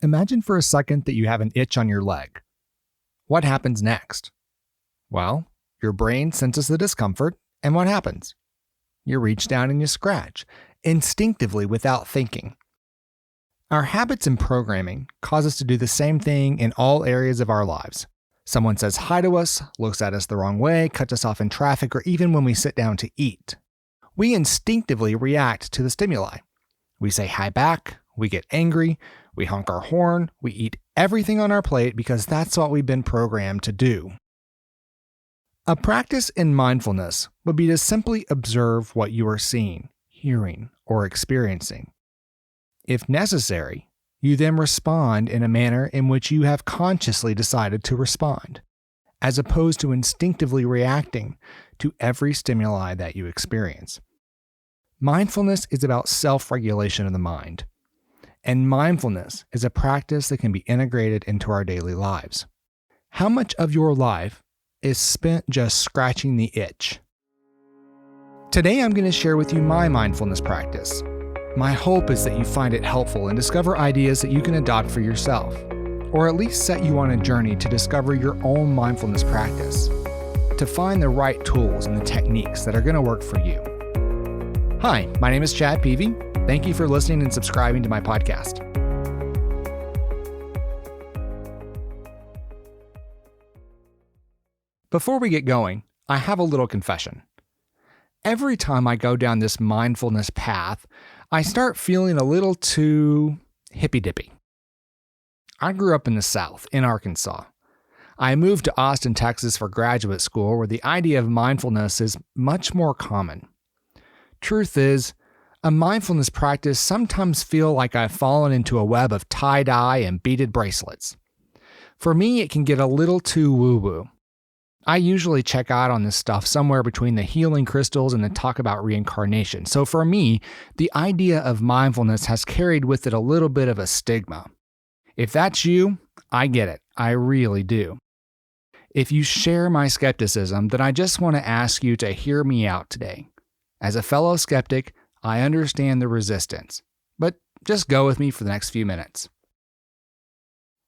Imagine for a second that you have an itch on your leg. What happens next? Well, your brain senses the discomfort, and what happens? You reach down and you scratch, instinctively without thinking. Our habits and programming cause us to do the same thing in all areas of our lives. Someone says hi to us, looks at us the wrong way, cuts us off in traffic, or even when we sit down to eat. We instinctively react to the stimuli. We say hi back, we get angry, we honk our horn, we eat everything on our plate because that's what we've been programmed to do. A practice in mindfulness would be to simply observe what you are seeing, hearing, or experiencing. If necessary, you then respond in a manner in which you have consciously decided to respond, as opposed to instinctively reacting to every stimuli that you experience. Mindfulness is about self-regulation of the mind, and mindfulness is a practice that can be integrated into our daily lives. How much of your life is spent just scratching the itch? Today I'm going to share with you my mindfulness practice. My hope is that you find it helpful and discover ideas that you can adopt for yourself, or at least set you on a journey to discover your own mindfulness practice, to find the right tools and the techniques that are going to work for you. Hi, my name is Chad Peavy. Thank you for listening and subscribing to my podcast. Before we get going, I have a little confession. Every time I go down this mindfulness path, I start feeling a little too hippy-dippy. I grew up in the South, in Arkansas. I moved to Austin, Texas for graduate school, where the idea of mindfulness is much more common. Truth is, a mindfulness practice sometimes feel like I've fallen into a web of tie-dye and beaded bracelets. For me, it can get a little too woo-woo. I usually check out on this stuff somewhere between the healing crystals and the talk about reincarnation. So for me, the idea of mindfulness has carried with it a little bit of a stigma. If that's you, I get it. I really do. If you share my skepticism, then I just want to ask you to hear me out today. As a fellow skeptic, I understand the resistance, but just go with me for the next few minutes.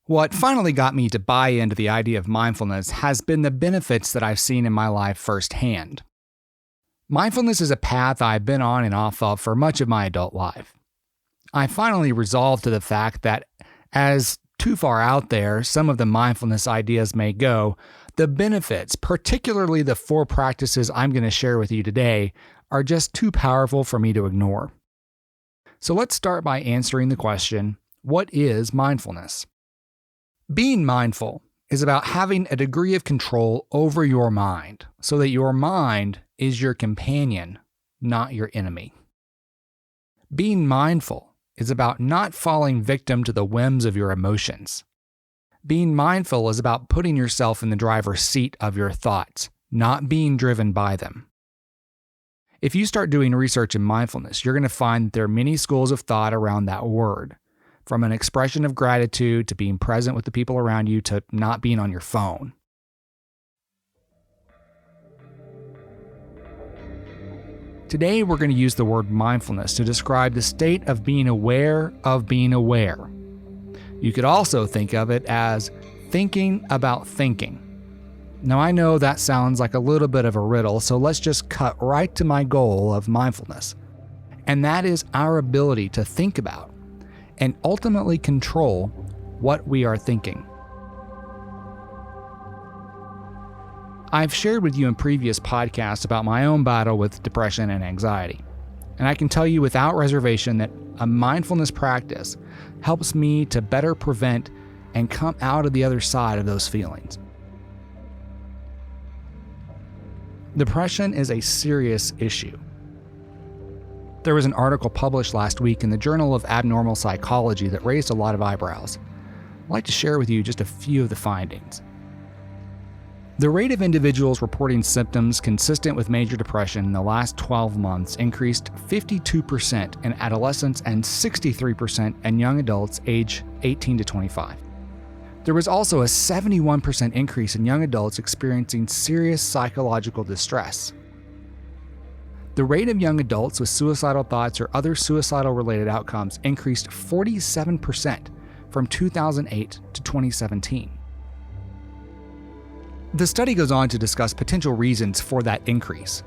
What finally got me to buy into the idea of mindfulness has been the benefits that I've seen in my life firsthand. Mindfulness is a path I've been on and off of for much of my adult life. I finally resolved to the fact that, as too far out there some of the mindfulness ideas may go, the benefits, particularly the 4 practices I'm going to share with you today, are just too powerful for me to ignore. So let's start by answering the question, what is mindfulness? Being mindful is about having a degree of control over your mind so that your mind is your companion, not your enemy. Being mindful is about not falling victim to the whims of your emotions. Being mindful is about putting yourself in the driver's seat of your thoughts, not being driven by them. If you start doing research in mindfulness, you're going to find that there are many schools of thought around that word. From an expression of gratitude to being present with the people around you to not being on your phone. Today, we're going to use the word mindfulness to describe the state of being aware of being aware. You could also think of it as thinking about thinking. Now, I know that sounds like a little bit of a riddle, so let's just cut right to my goal of mindfulness. And that is our ability to think about and ultimately control what we are thinking. I've shared with you in previous podcasts about my own battle with depression and anxiety, and I can tell you without reservation that a mindfulness practice helps me to better prevent and come out of the other side of those feelings. Depression is a serious issue. There was an article published last week in the Journal of Abnormal Psychology that raised a lot of eyebrows. I'd like to share with you just a few of the findings. The rate of individuals reporting symptoms consistent with major depression in the last 12 months increased 52% in adolescents and 63% in young adults age 18 to 25. There was also a 71% increase in young adults experiencing serious psychological distress. The rate of young adults with suicidal thoughts or other suicidal-related outcomes increased 47% from 2008 to 2017. The study goes on to discuss potential reasons for that increase.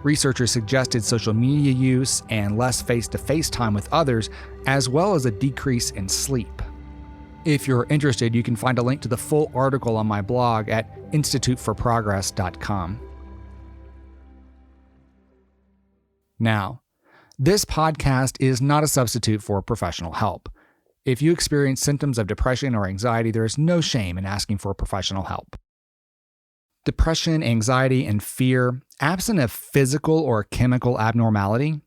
Researchers suggested social media use and less face-to-face time with others, as well as a decrease in sleep. If you're interested, you can find a link to the full article on my blog at instituteforprogress.com. Now, this podcast is not a substitute for professional help. If you experience symptoms of depression or anxiety, there is no shame in asking for professional help. Depression, anxiety, and fear, absent of physical or chemical abnormality,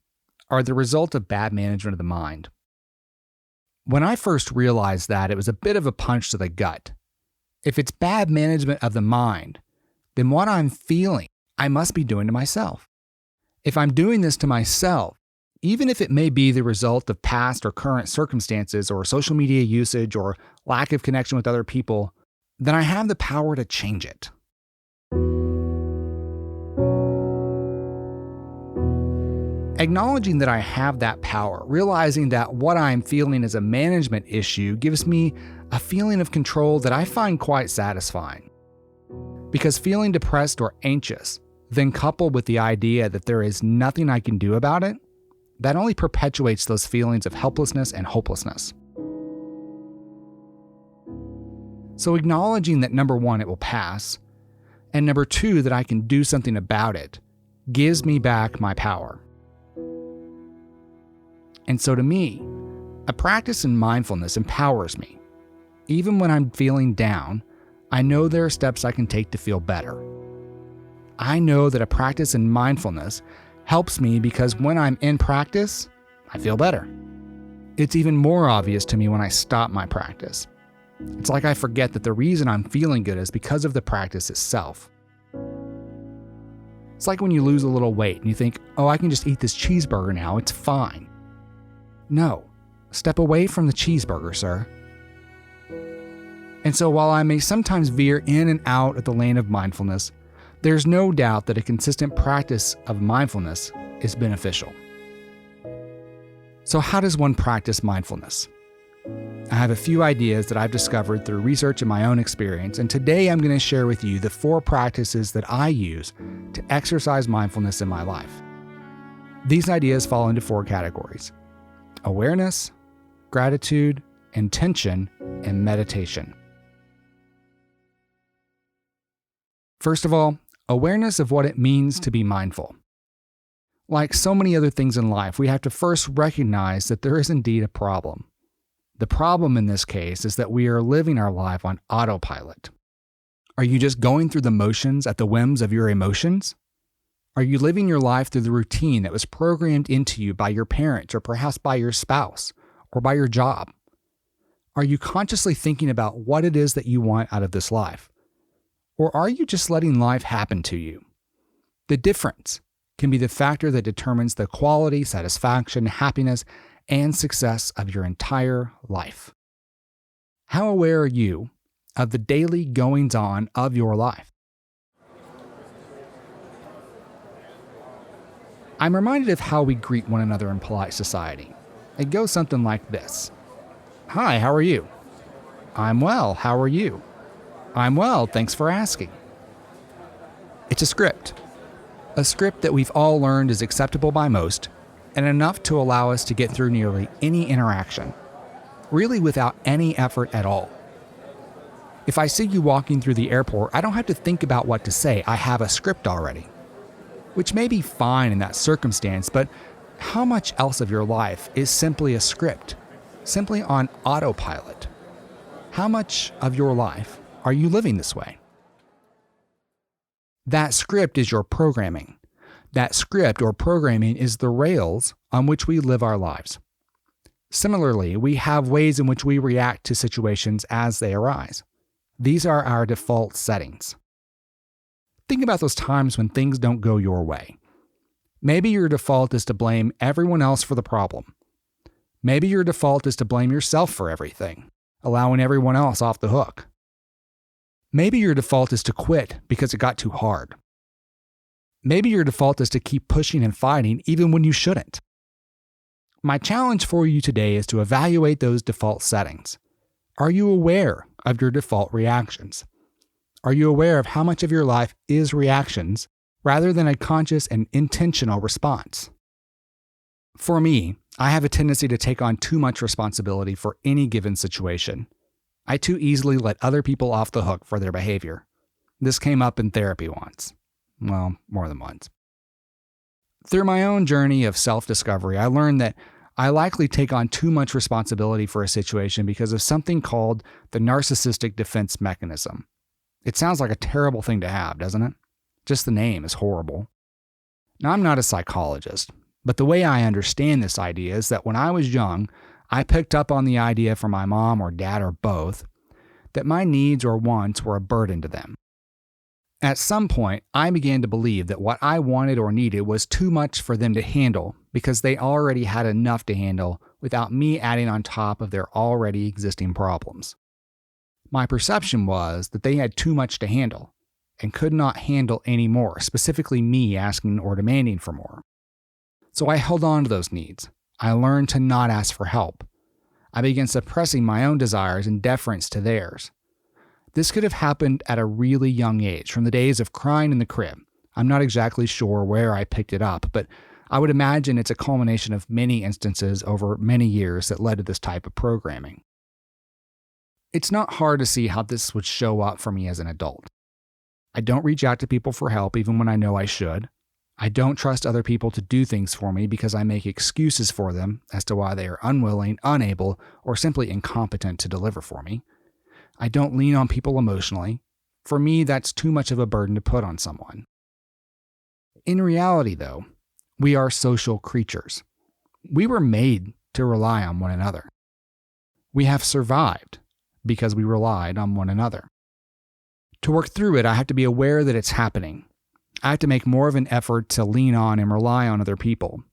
are the result of bad management of the mind. When I first realized that, it was a bit of a punch to the gut. If it's bad management of the mind, then what I'm feeling, I must be doing to myself. If I'm doing this to myself, even if it may be the result of past or current circumstances or social media usage or lack of connection with other people, then I have the power to change it. Acknowledging that I have that power, realizing that what I'm feeling is a management issue, gives me a feeling of control that I find quite satisfying. Because feeling depressed or anxious, then coupled with the idea that there is nothing I can do about it, that only perpetuates those feelings of helplessness and hopelessness. So acknowledging that number one, it will pass, and number two, that I can do something about it, gives me back my power. And so to me, a practice in mindfulness empowers me. Even when I'm feeling down, I know there are steps I can take to feel better. I know that a practice in mindfulness helps me because when I'm in practice, I feel better. It's even more obvious to me when I stop my practice. It's like I forget that the reason I'm feeling good is because of the practice itself. It's like when you lose a little weight and you think, oh, I can just eat this cheeseburger now, it's fine. No, step away from the cheeseburger, sir. And so while I may sometimes veer in and out of the lane of mindfulness, there's no doubt that a consistent practice of mindfulness is beneficial. So how does one practice mindfulness? I have a few ideas that I've discovered through research and my own experience, and today I'm going to share with you the 4 practices that I use to exercise mindfulness in my life. These ideas fall into 4 categories: awareness, gratitude, intention, and meditation. First of all, awareness of what it means to be mindful. Like so many other things in life, we have to first recognize that there is indeed a problem. The problem in this case is that we are living our life on autopilot. Are you just going through the motions at the whims of your emotions? Are you living your life through the routine that was programmed into you by your parents or perhaps by your spouse or by your job? Are you consciously thinking about what it is that you want out of this life? Or are you just letting life happen to you? The difference can be the factor that determines the quality, satisfaction, happiness, and success of your entire life. How aware are you of the daily goings-on of your life? I'm reminded of how we greet one another in polite society. It goes something like this. Hi, how are you? I'm well, how are you? I'm well, thanks for asking. It's a script that we've all learned is acceptable by most, and enough to allow us to get through nearly any interaction, really without any effort at all. If I see you walking through the airport, I don't have to think about what to say. I have a script already, which may be fine in that circumstance, but how much else of your life is simply a script, simply on autopilot? How much of your life are you living this way? That script is your programming. That script or programming is the rails on which we live our lives. Similarly, we have ways in which we react to situations as they arise. These are our default settings. Think about those times when things don't go your way. Maybe your default is to blame everyone else for the problem. Maybe your default is to blame yourself for everything, allowing everyone else off the hook. Maybe your default is to quit because it got too hard. Maybe your default is to keep pushing and fighting even when you shouldn't. My challenge for you today is to evaluate those default settings. Are you aware of your default reactions? Are you aware of how much of your life is reactions rather than a conscious and intentional response? For me, I have a tendency to take on too much responsibility for any given situation. I too easily let other people off the hook for their behavior. This came up in therapy once. Well, more than once. Through my own journey of self-discovery, I learned that I likely take on too much responsibility for a situation because of something called the narcissistic defense mechanism. It sounds like a terrible thing to have, doesn't it? Just the name is horrible. Now, I'm not a psychologist, but the way I understand this idea is that when I was young, I picked up on the idea from my mom or dad or both that my needs or wants were a burden to them. At some point, I began to believe that what I wanted or needed was too much for them to handle because they already had enough to handle without me adding on top of their already existing problems. My perception was that they had too much to handle and could not handle any more, specifically me asking or demanding for more. So I held on to those needs. I learned to not ask for help. I began suppressing my own desires in deference to theirs. This could have happened at a really young age, from the days of crying in the crib. I'm not exactly sure where I picked it up, but I would imagine it's a culmination of many instances over many years that led to this type of programming. It's not hard to see how this would show up for me as an adult. I don't reach out to people for help even when I know I should. I don't trust other people to do things for me because I make excuses for them as to why they are unwilling, unable, or simply incompetent to deliver for me. I don't lean on people emotionally. For me, that's too much of a burden to put on someone. In reality, though, we are social creatures. We were made to rely on one another. We have survived because we relied on one another. To work through it, I have to be aware that it's happening. I have to make more of an effort to lean on and rely on other people.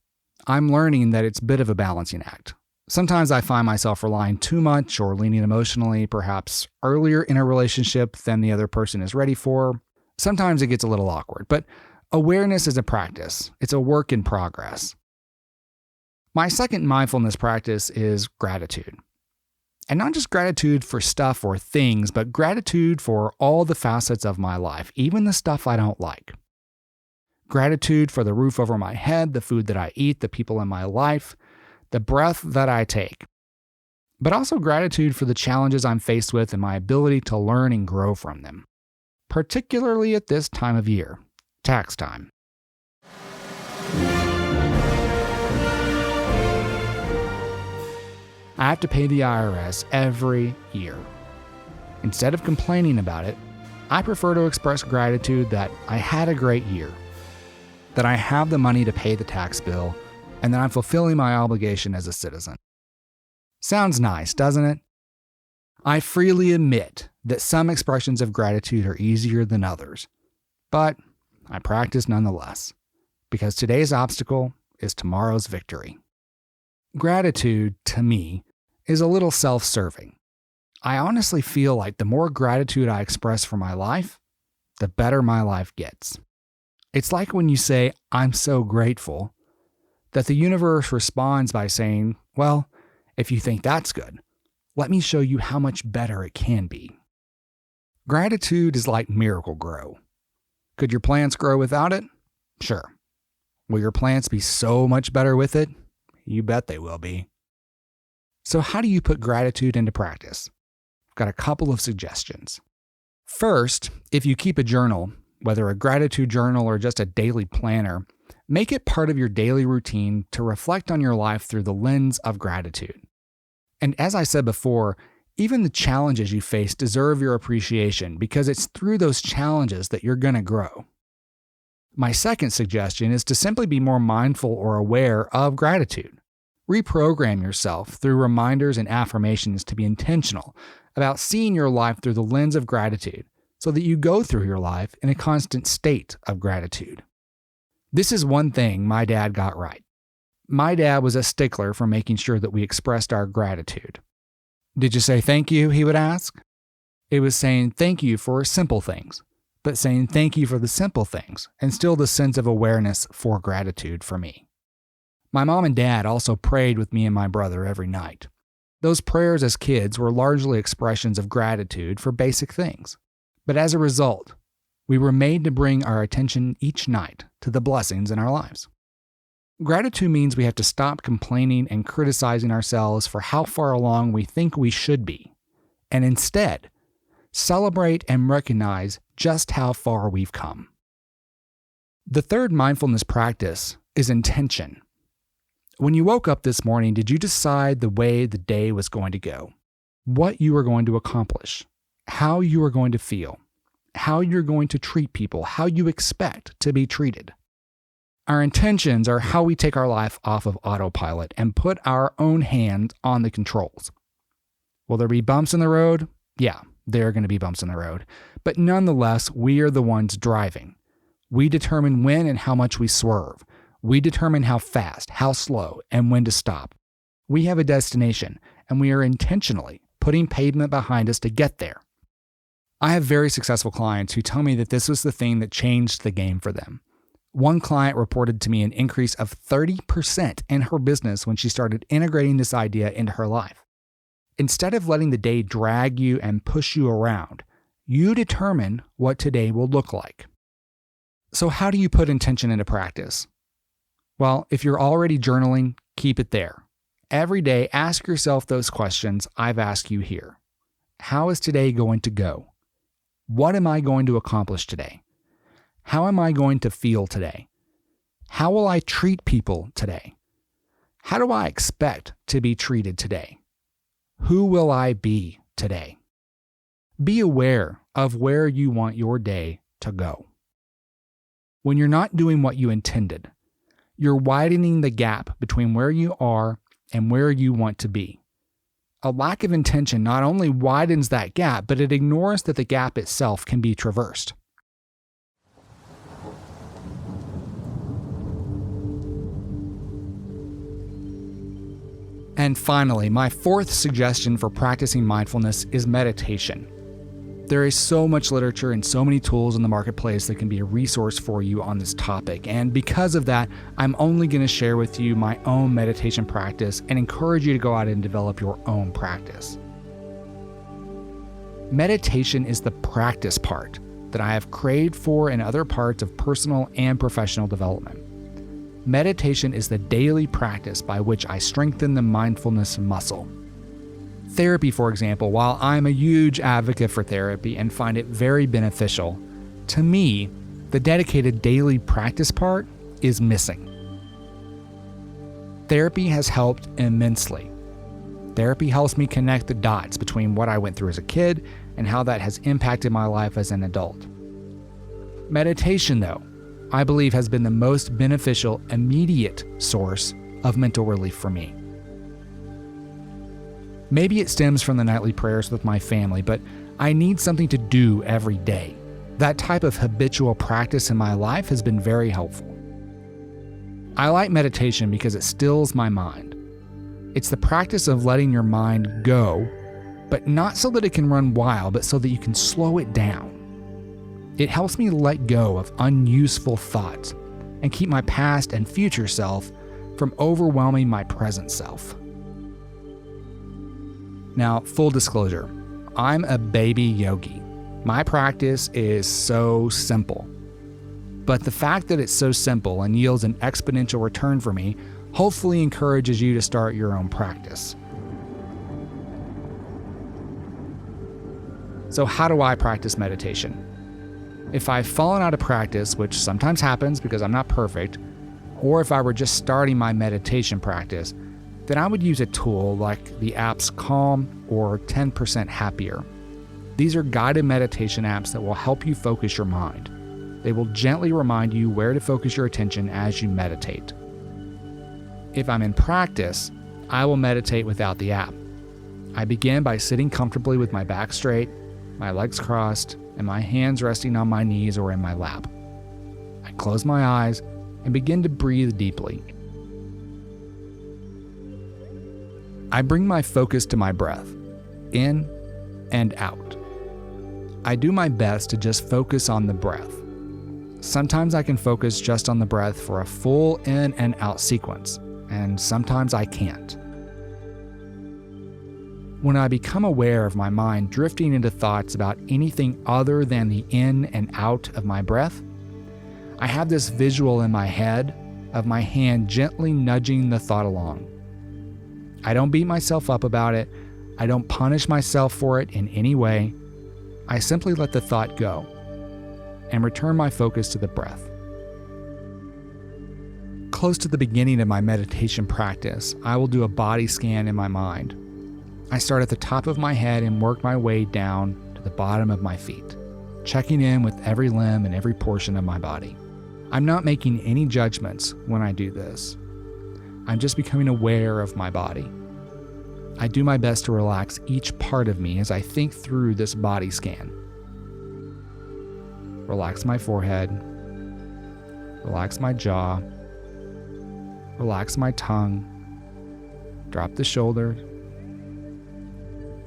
I'm learning that it's a bit of a balancing act. Sometimes I find myself relying too much or leaning emotionally, perhaps earlier in a relationship than the other person is ready for. Sometimes it gets a little awkward, but awareness is a practice. It's a work in progress. My second mindfulness practice is gratitude. And not just gratitude for stuff or things, but gratitude for all the facets of my life, even the stuff I don't like. Gratitude for the roof over my head, the food that I eat, the people in my life, the breath that I take. But also gratitude for the challenges I'm faced with and my ability to learn and grow from them. Particularly at this time of year, tax time. I have to pay the IRS every year. Instead of complaining about it, I prefer to express gratitude that I had a great year, that I have the money to pay the tax bill, and that I'm fulfilling my obligation as a citizen. Sounds nice, doesn't it? I freely admit that some expressions of gratitude are easier than others, but I practice nonetheless, because today's obstacle is tomorrow's victory. Gratitude, to me, is a little self-serving. I honestly feel like the more gratitude I express for my life, the better my life gets. It's like when you say, "I'm so grateful," that the universe responds by saying, "Well, if you think that's good, let me show you how much better it can be." Gratitude is like Miracle-Gro. Could your plants grow without it? Sure. Will your plants be so much better with it? You bet they will be. So how do you put gratitude into practice? I've got a couple of suggestions. First, if you keep a journal, whether a gratitude journal or just a daily planner, make it part of your daily routine to reflect on your life through the lens of gratitude. And as I said before, even the challenges you face deserve your appreciation because it's through those challenges that you're going to grow. My second suggestion is to simply be more mindful or aware of gratitude. Reprogram yourself through reminders and affirmations to be intentional about seeing your life through the lens of gratitude so that you go through your life in a constant state of gratitude. This is one thing my dad got right. My dad was a stickler for making sure that we expressed our gratitude. "Did you say thank you?" he would ask. It was saying thank you for simple things, but saying thank you for the simple things and still the sense of awareness for gratitude for me. My mom and dad also prayed with me and my brother every night. Those prayers as kids were largely expressions of gratitude for basic things. But as a result, we were made to bring our attention each night to the blessings in our lives. Gratitude means we have to stop complaining and criticizing ourselves for how far along we think we should be, and instead, celebrate and recognize just how far we've come. The third mindfulness practice is intention. When you woke up this morning, did you decide the way the day was going to go? What you were going to accomplish? How you were going to feel? How you're going to treat people? How you expect to be treated? Our intentions are how we take our life off of autopilot and put our own hand on the controls. Will there be bumps in the road? Yeah, there are going to be bumps in the road. But nonetheless, we are the ones driving. We determine when and how much we swerve. We determine how fast, how slow, and when to stop. We have a destination, and we are intentionally putting pavement behind us to get there. I have very successful clients who tell me that this was the thing that changed the game for them. One client reported to me an increase of 30% in her business when she started integrating this idea into her life. Instead of letting the day drag you and push you around, you determine what today will look like. So how do you put intention into practice? Well, if you're already journaling, keep it there. Every day, ask yourself those questions I've asked you here. How is today going to go? What am I going to accomplish today? How am I going to feel today? How will I treat people today? How do I expect to be treated today? Who will I be today? Be aware of where you want your day to go. When you're not doing what you intended, you're widening the gap between where you are and where you want to be. A lack of intention not only widens that gap, but it ignores that the gap itself can be traversed. And finally, my fourth suggestion for practicing mindfulness is meditation. There is so much literature and so many tools in the marketplace that can be a resource for you on this topic. And because of that, I'm only going to share with you my own meditation practice and encourage you to go out and develop your own practice. Meditation is the practice part that I have craved for in other parts of personal and professional development. Meditation is the daily practice by which I strengthen the mindfulness muscle. Therapy, for example, while I'm a huge advocate for therapy and find it very beneficial, to me, the dedicated daily practice part is missing. Therapy has helped immensely. Therapy helps me connect the dots between what I went through as a kid and how that has impacted my life as an adult. Meditation, though, I believe has been the most beneficial, immediate source of mental relief for me. Maybe it stems from the nightly prayers with my family, but I need something to do every day. That type of habitual practice in my life has been very helpful. I like meditation because it stills my mind. It's the practice of letting your mind go, but not so that it can run wild, but so that you can slow it down. It helps me let go of unuseful thoughts and keep my past and future self from overwhelming my present self. Now, full disclosure, I'm a baby yogi. My practice is so simple. But the fact that it's so simple and yields an exponential return for me hopefully encourages you to start your own practice. So how do I practice meditation? If I've fallen out of practice, which sometimes happens because I'm not perfect, or if I were just starting my meditation practice, then I would use a tool like the apps Calm or 10% Happier. These are guided meditation apps that will help you focus your mind. They will gently remind you where to focus your attention as you meditate. If I'm in practice, I will meditate without the app. I begin by sitting comfortably with my back straight, my legs crossed, and my hands resting on my knees or in my lap. I close my eyes and begin to breathe deeply. I bring my focus to my breath, in and out. I do my best to just focus on the breath. Sometimes I can focus just on the breath for a full in and out sequence, and sometimes I can't. When I become aware of my mind drifting into thoughts about anything other than the in and out of my breath, I have this visual in my head of my hand gently nudging the thought along. I don't beat myself up about it. I don't punish myself for it in any way. I simply let the thought go and return my focus to the breath. Close to the beginning of my meditation practice, I will do a body scan in my mind. I start at the top of my head and work my way down to the bottom of my feet, checking in with every limb and every portion of my body. I'm not making any judgments when I do this. I'm just becoming aware of my body. I do my best to relax each part of me as I think through this body scan. Relax my forehead. Relax my jaw. Relax my tongue. Drop the shoulders.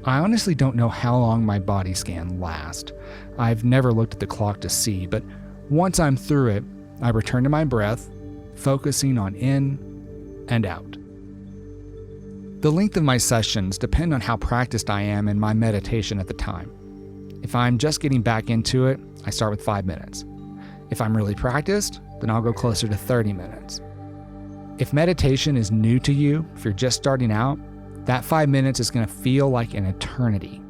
I honestly don't know how long my body scan lasts. I've never looked at the clock to see, but once I'm through it, I return to my breath, focusing on in and out. The length of my sessions depend on how practiced I am in my meditation at the time. If I'm just getting back into it, I start with 5 minutes. If I'm really practiced, then I'll go closer to 30 minutes. If meditation is new to you, if you're just starting out, that 5 minutes is going to feel like an eternity.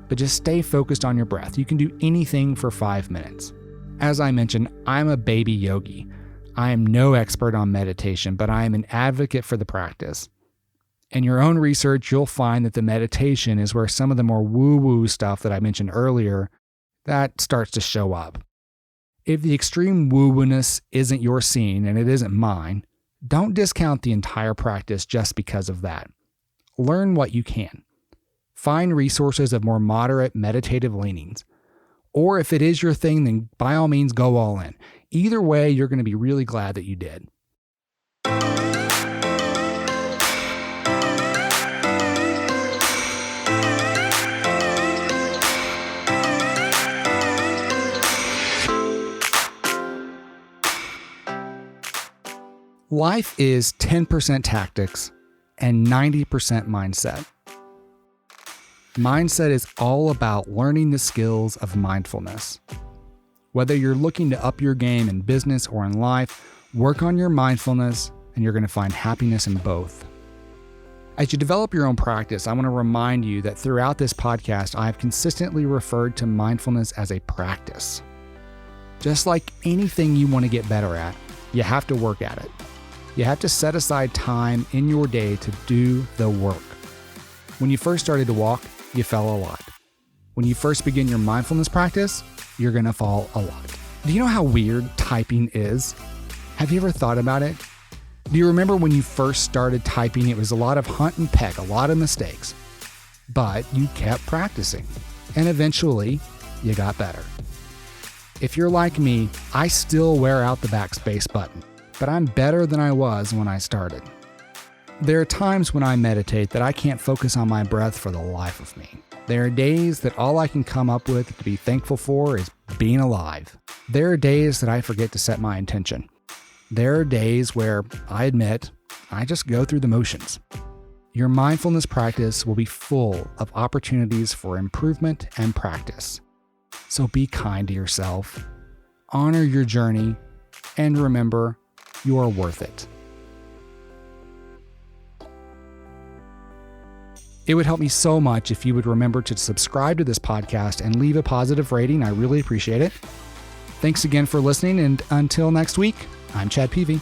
But just stay focused on your breath. You can do anything for 5 minutes. As I mentioned, I'm a baby yogi. I am no expert on meditation, but I am an advocate for the practice. In your own research, you'll find that the meditation is where some of the more woo-woo stuff that I mentioned earlier, that starts to show up. If the extreme woo-woo-ness isn't your scene and it isn't mine, don't discount the entire practice just because of that. Learn what you can. Find resources of more moderate meditative leanings. Or if it is your thing, then by all means go all in. Either way, you're going to be really glad that you did. Life is 10% tactics and 90% mindset. Mindset is all about learning the skills of mindfulness. Whether you're looking to up your game in business or in life, work on your mindfulness and you're going to find happiness in both. As you develop your own practice, I want to remind you that throughout this podcast, I've consistently referred to mindfulness as a practice. Just like anything you want to get better at, you have to work at it. You have to set aside time in your day to do the work. When you first started to walk, you fell a lot. When you first begin your mindfulness practice, you're going to fall a lot. Do you know how weird typing is? Have you ever thought about it? Do you remember when you first started typing, it was a lot of hunt and peck, a lot of mistakes, but you kept practicing and eventually you got better. If you're like me, I still wear out the backspace button, but I'm better than I was when I started. There are times when I meditate that I can't focus on my breath for the life of me. There are days that all I can come up with to be thankful for is being alive. There are days that I forget to set my intention. There are days where, I admit, I just go through the motions. Your mindfulness practice will be full of opportunities for improvement and practice. So be kind to yourself, honor your journey, and remember, you are worth it. It would help me so much if you would remember to subscribe to this podcast and leave a positive rating. I really appreciate it. Thanks again for listening, and until next week, I'm Chad Peavy.